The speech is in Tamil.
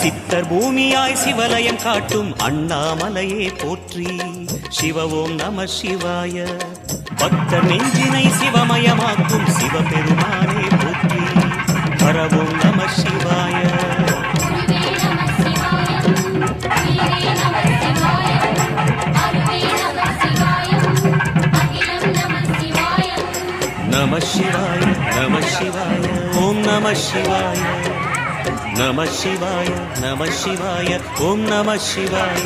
சித்தர் பூமியாய் சிவலயம் காட்டும் அண்ணாமலையே போற்றி. சிவ ஓம் நம சிவாய. பக்தர் நெஞ்சினை சிவமயமாக்கும் சிவபெருமானே போற்றி. ஹர ஓம் நம சிவாய. நம சிவாய நம சிவாய ஓம் நம சிவாய. நம சிவாய நம சிவாய ஓம் நம சிவாய.